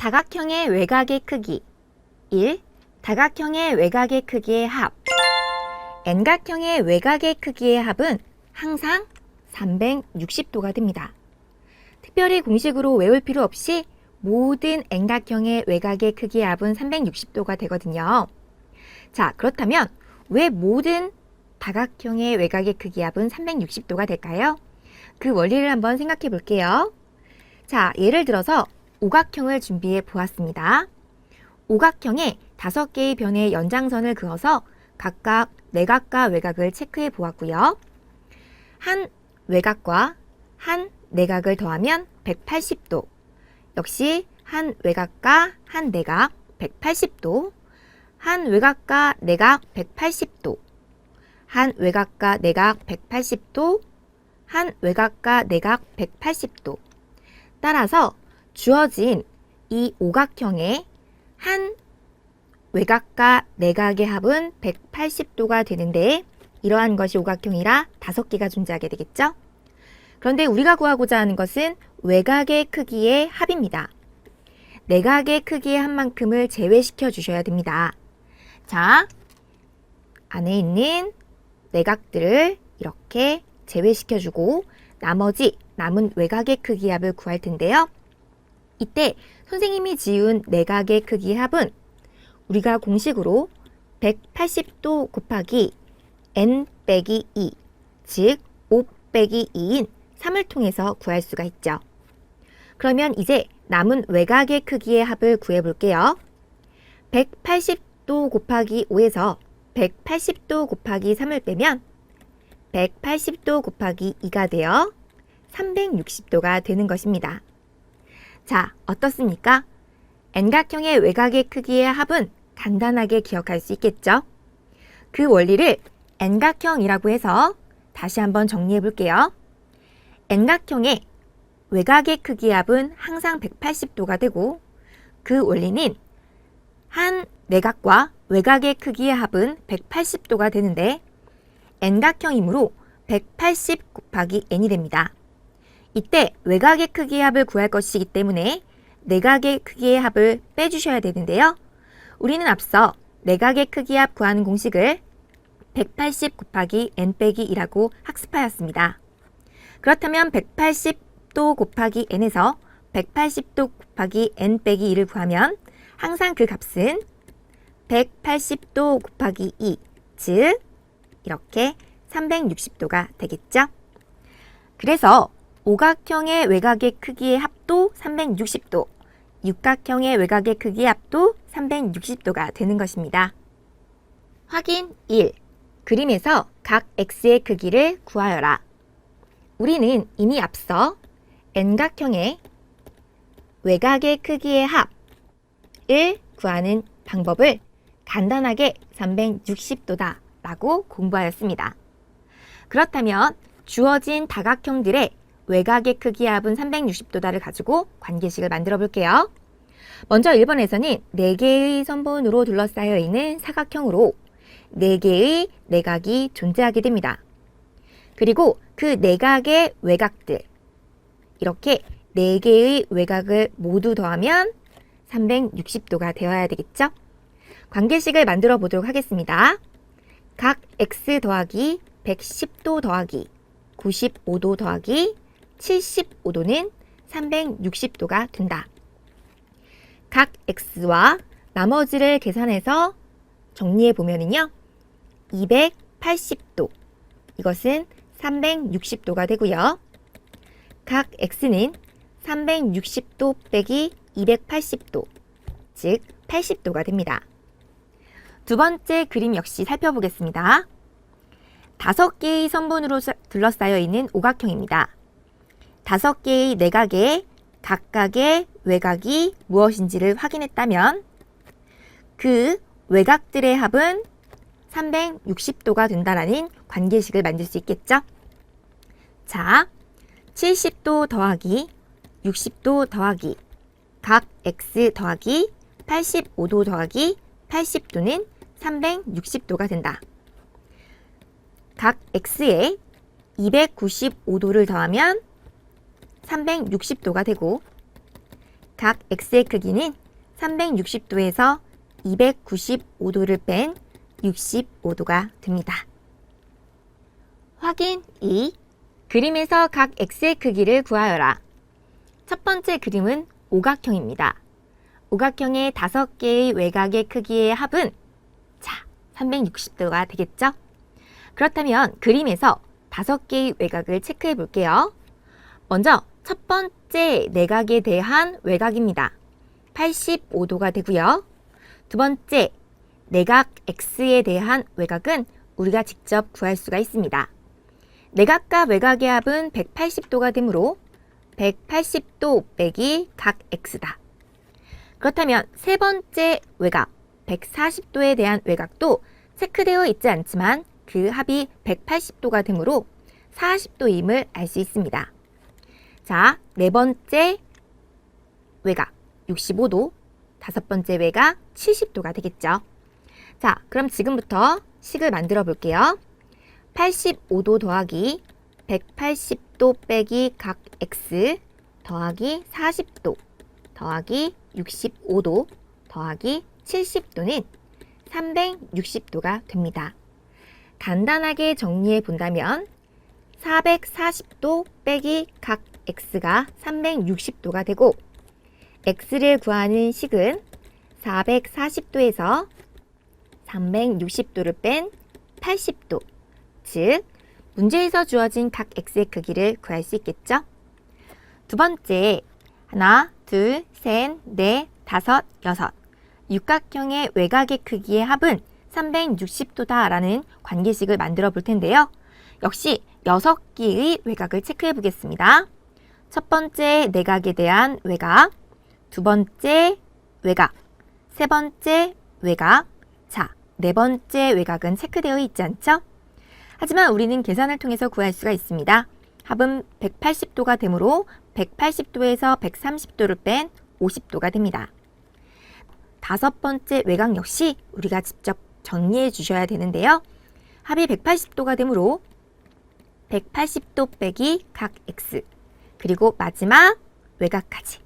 다각형의 외곽의 크기 1. 다각형의 외곽의 크기의 합 N각형의 외곽의 크기의 합은 항상 360도가 됩니다. 특별히 공식으로 외울 필요 없이 모든 N각형의 외곽의 크기의 합은 360도가 되거든요. 자, 그렇다면 왜 모든 다각형의 외곽의 크기의 합은 360도가 될까요? 그 원리를 한번 생각해 볼게요. 자, 예를 들어서 오각형을 준비해 보았습니다. 오각형에 5개의 변의 연장선을 그어서 각각 내각과 외곽을 체크해 보았고요. 한 외곽과 한 내각을 더하면 180도. 역시 한 외곽과 한 내각 180도. 한 외곽과 내각 180도. 한 외곽과 내각 180도. 한 외곽과 내각 180도. 따라서 주어진 이 오각형의 한 외곽과 내각의 합은 180도가 되는데 이러한 것이 오각형이라 5개가 존재하게 되겠죠? 그런데 우리가 구하고자 하는 것은 외곽의 크기의 합입니다. 내각의 크기의 합만큼을 제외시켜 주셔야 됩니다. 자, 안에 있는 내각들을 이렇게 제외시켜 주고 나머지 남은 외곽의 크기의 합을 구할 텐데요. 이때 선생님이 지은 내각의 크기의 합은 우리가 공식으로 180도 곱하기 n 빼기 2, 즉 5 빼기 2인 3을 통해서 구할 수가 있죠. 그러면 이제 남은 외곽의 크기의 합을 구해볼게요. 180도 곱하기 5에서 180도 곱하기 3을 빼면 180도 곱하기 2가 되어 360도가 되는 것입니다. 자, 어떻습니까? N각형의 외곽의 크기의 합은 간단하게 기억할 수 있겠죠? 그 원리를 N각형이라고 해서 다시 한번 정리해 볼게요. N각형의 외곽의 크기의 합은 항상 180도가 되고 그 원리는 한 내각과 외곽의 크기의 합은 180도가 되는데 N각형이므로 180 곱하기 n이 됩니다. 이때 외곽의 크기의 합을 구할 것이기 때문에 내각의 크기의 합을 빼주셔야 되는데요. 우리는 앞서 내각의 크기의 합 구하는 공식을 180 곱하기 n 빼기 2라고 학습하였습니다. 그렇다면 180도 곱하기 n에서 180도 곱하기 n 빼기 2를 구하면 항상 그 값은 180도 곱하기 2, 즉 이렇게 360도가 되겠죠? 그래서 오각형의 외곽의 크기의 합도 360도, 육각형의 외곽의 크기의 합도 360도가 되는 것입니다. 확인 1. 그림에서 각 x의 크기를 구하여라. 우리는 이미 앞서 N각형의 외곽의 크기의 합을 구하는 방법을 간단하게 360도다 라고 공부하였습니다. 그렇다면 주어진 다각형들의 외곽의 크기의 합은 360도다를 가지고 관계식을 만들어 볼게요. 먼저 1번에서는 4개의 선분으로 둘러싸여 있는 사각형으로 4개의 내각이 존재하게 됩니다. 그리고 그 내각의 외곽들, 이렇게 4개의 외곽을 모두 더하면 360도가 되어야 되겠죠? 관계식을 만들어 보도록 하겠습니다. 각 x 더하기 110도 더하기 95도 더하기 75도는 360도가 된다. 각 x와 나머지를 계산해서 정리해 보면은요. 280도, 이것은 360도가 되고요. 각 x는 360도 빼기 280도, 즉 80도가 됩니다. 두 번째 그림 역시 살펴보겠습니다. 5개의 선분으로 둘러싸여 있는 오각형입니다. 5개의 내각의 각각의 외곽이 무엇인지를 확인했다면 그 외곽들의 합은 360도가 된다는 관계식을 만들 수 있겠죠? 자, 70도 더하기 60도 더하기 각 x 더하기 85도 더하기 80도는 360도가 된다. 각 x에 295도를 더하면 360도가 되고 각 x의 크기는 360도에서 295도를 뺀 65도가 됩니다. 확인 2. 그림에서 각 x의 크기를 구하여라. 첫 번째 그림은 오각형입니다. 오각형의 5개의 외곽의 크기의 합은 360도가 되겠죠? 그렇다면 그림에서 5개의 외곽을 체크해 볼게요. 먼저 첫 번째 내각에 대한 외곽입니다. 85도가 되고요. 두 번째 내각 x에 대한 외곽은 우리가 직접 구할 수가 있습니다. 내각과 외곽의 합은 180도가 되므로 180도 빼기 각 x다. 그렇다면 세 번째 외곽 140도에 대한 외곽도 체크되어 있지 않지만 그 합이 180도가 되므로 40도임을 알 수 있습니다. 자, 네 번째 외곽 65도, 다섯 번째 외곽 70도가 되겠죠. 자, 그럼 지금부터 식을 만들어 볼게요. 85도 더하기 180도 빼기 각 x 더하기 40도 더하기 65도 더하기 70도는 360도가 됩니다. 간단하게 정리해 본다면 440도 빼기 각 x가 360도가 되고 x를 구하는 식은 440도에서 360도를 뺀 80도, 즉 문제에서 주어진 각 x의 크기를 구할 수 있겠죠? 두 번째, 하나, 둘, 셋, 넷, 다섯, 여섯. 육각형의 외곽의 크기의 합은 360도다 라는 관계식을 만들어 볼 텐데요. 역시 6개의 외곽을 체크해 보겠습니다. 첫 번째 내각에 대한 외곽, 두 번째 외곽, 세 번째 외곽, 자, 네 번째 외곽은 체크되어 있지 않죠? 하지만 우리는 계산을 통해서 구할 수가 있습니다. 합은 180도가 되므로 180도에서 130도를 뺀 50도가 됩니다. 다섯 번째 외곽 역시 우리가 직접 정리해 주셔야 되는데요. 합이 180도가 되므로 180도 빼기 각 x, 그리고 마지막 외곽까지.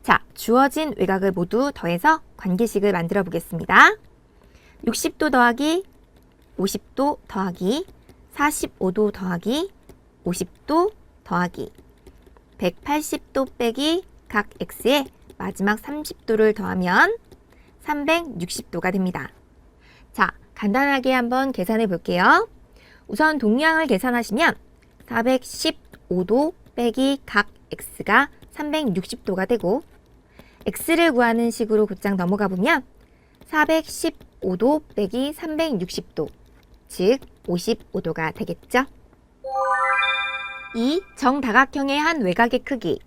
자, 주어진 외곽을 모두 더해서 관계식을 만들어 보겠습니다. 60도 더하기 50도 더하기 45도 더하기 50도 더하기 180도 빼기 각 x에 마지막 30도를 더하면 360도가 됩니다. 자, 간단하게 한번 계산해 볼게요. 우선 동량을 계산하시면 415도 빼기 각 x가 360도가 되고 x를 구하는 식으로 곧장 넘어가 보면 415도 빼기 360도, 즉 55도가 되겠죠? 2. 정다각형의 한 외곽의 크기.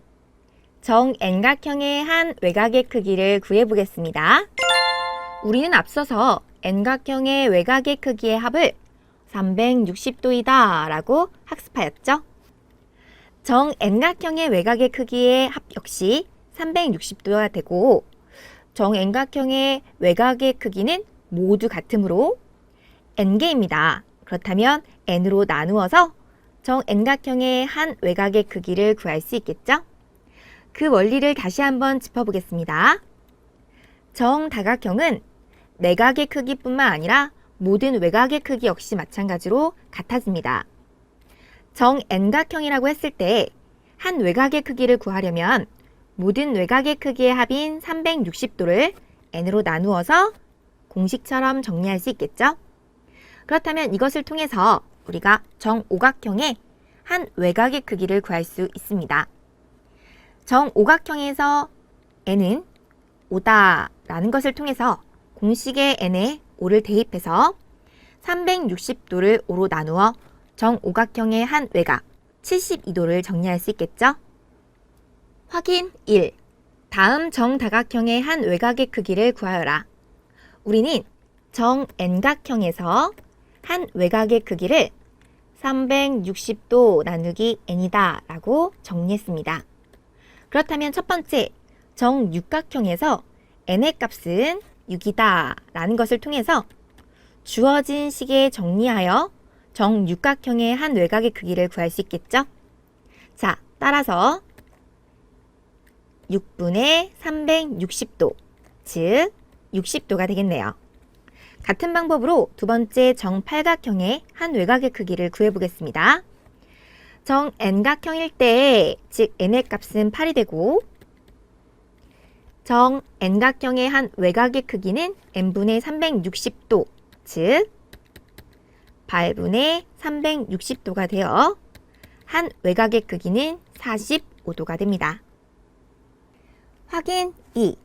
정N각형의 한 외곽의 크기를 구해보겠습니다. 우리는 앞서서 N각형의 외곽의 크기의 합을 360도이다 라고 학습하였죠. 정N각형의 외곽의 크기의 합 역시 360도가 되고 정N각형의 외곽의 크기는 모두 같으므로 n개입니다. 그렇다면 n으로 나누어서 정N각형의 한 외곽의 크기를 구할 수 있겠죠? 그 원리를 다시 한번 짚어보겠습니다. 정다각형은 내각의 크기뿐만 아니라 모든 외곽의 크기 역시 마찬가지로 같아집니다. 정N각형이라고 했을 때 한 외곽의 크기를 구하려면 모든 외곽의 크기의 합인 360도를 n으로 나누어서 공식처럼 정리할 수 있겠죠? 그렇다면 이것을 통해서 우리가 정오각형의 한 외곽의 크기를 구할 수 있습니다. 정오각형에서 n은 5다라는 것을 통해서 공식의 n에 5를 대입해서 360도를 5로 나누어 정오각형의 한 외곽 72도를 정리할 수 있겠죠? 확인 1. 다음 정다각형의 한 외곽의 크기를 구하여라. 우리는 정N각형에서 한 외곽의 크기를 360도 나누기 n이다 라고 정리했습니다. 그렇다면 첫 번째 정육각형에서 n의 값은 6이다 라는 것을 통해서 주어진 식에 정리하여 정육각형의 한 외곽의 크기를 구할 수 있겠죠? 자, 따라서 6분의 360도, 즉 60도가 되겠네요. 같은 방법으로 두 번째 정팔각형의 한 외곽의 크기를 구해보겠습니다. 정N각형일 때, 즉 n의 값은 8이 되고 정N각형의 한 외곽의 크기는 n분의 360도, 즉 8분의 360도가 되어 한 외곽의 크기는 45도가 됩니다. 확인 2.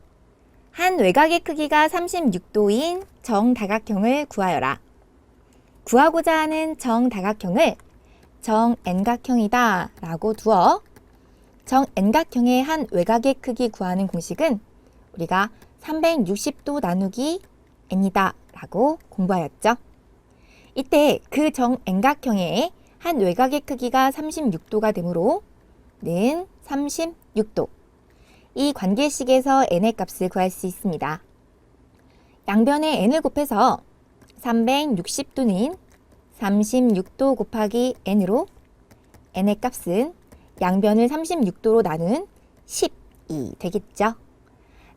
한 외곽의 크기가 36도인 정다각형을 구하여라. 구하고자 하는 정다각형을 정N각형이다 라고 두어 정N각형의 한 외곽의 크기 구하는 공식은 우리가 360도 나누기 n이다 라고 공부하였죠. 이때 그 정N각형의 한 외곽의 크기가 36도가 되므로 는 36도. 이 관계식에서 n의 값을 구할 수 있습니다. 양변에 n을 곱해서 360도는 36도 곱하기 n으로 n의 값은 양변을 36도로 나눈 10이 되겠죠.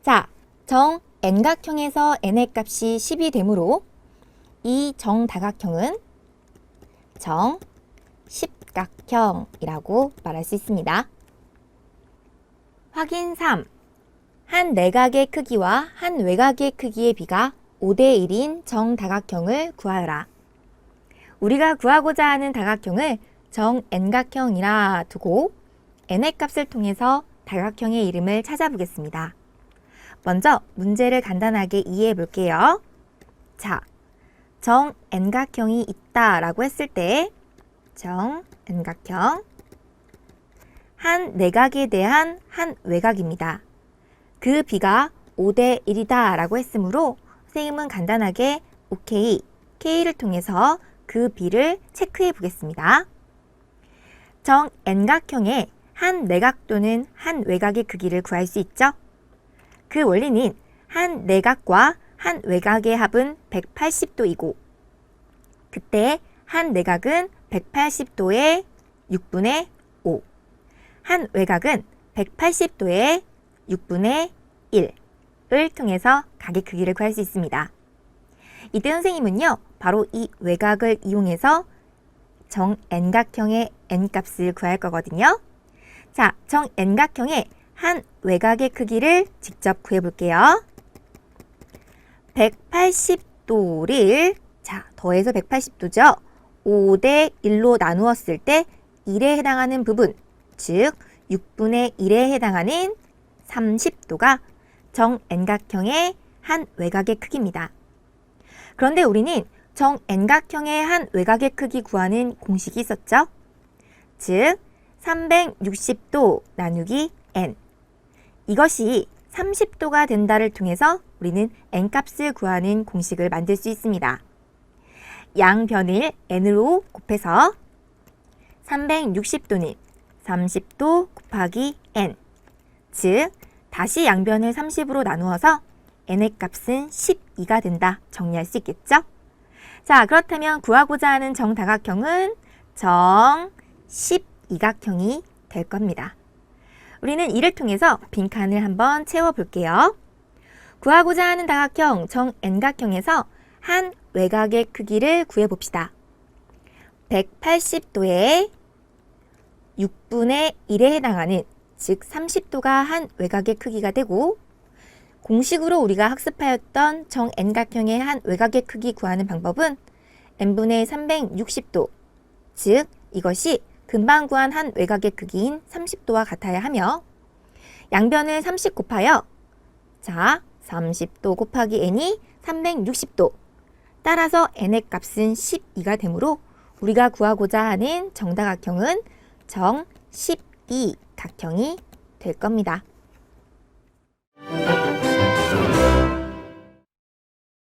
자, 정N각형에서 n의 값이 10이 되므로 이 정다각형은 정십각형이라고 말할 수 있습니다. 확인 3. 한 내각의 크기와 한 외곽의 크기의 비가 5대 1인 정다각형을 구하여라. 우리가 구하고자 하는 다각형을 정N각형이라 두고 n의 값을 통해서 다각형의 이름을 찾아보겠습니다. 먼저 문제를 간단하게 이해해 볼게요. 자, 정N각형이 있다라고 했을 때 정N각형 한 내각에 대한 한 외곽입니다. 그 비가 5대 1이다 라고 했으므로 선생님은 간단하게 OK, K를 통해서 그 비를 체크해 보겠습니다. 정N각형의 한 내각 또는 한 외곽의 크기를 구할 수 있죠. 그 원리는 한 내각과 한 외곽의 합은 180도이고 그때 한 내각은 180도의 6분의 5, 한 외곽은 180도의 6분의 1을 통해서 각의 크기를 구할 수 있습니다. 이때 선생님은요, 바로 이 외곽을 이용해서 정N각형의 n값을 구할 거거든요. 자, 정N각형의 한 외곽의 크기를 직접 구해볼게요. 180도를 더해서 180도죠. 5대 1로 나누었을 때 1에 해당하는 부분, 즉 6분의 1에 해당하는 30도가 정N각형의 한 외곽의 크기입니다. 그런데 우리는 정N각형의 한 외곽의 크기 구하는 공식이 있었죠. 즉 360도 나누기 n. 이것이 30도가 된다를 통해서 우리는 n값을 구하는 공식을 만들 수 있습니다. 양변을 n으로 곱해서 360도는 30도 곱하기 n, 즉 다시 양변을 30으로 나누어서 n의 값은 12가 된다 정리할 수 있겠죠? 자, 그렇다면 구하고자 하는 정다각형은 정십이각형이 될 겁니다. 우리는 이를 통해서 빈칸을 한번 채워볼게요. 구하고자 하는 다각형 정N각형에서 한 외곽의 크기를 구해봅시다. 180도의 6분의 1에 해당하는, 즉 30도가 한 외곽의 크기가 되고, 공식으로 우리가 학습하였던 정N각형의 한 외곽의 크기 구하는 방법은 n분의 360도, 즉 이것이 금방 구한 한 외곽의 크기인 30도와 같아야 하며, 양변을 30 곱하여 30도 곱하기 n이 360도, 따라서 n의 값은 12가 되므로 우리가 구하고자 하는 정다각형은 정십이각형이 될 겁니다.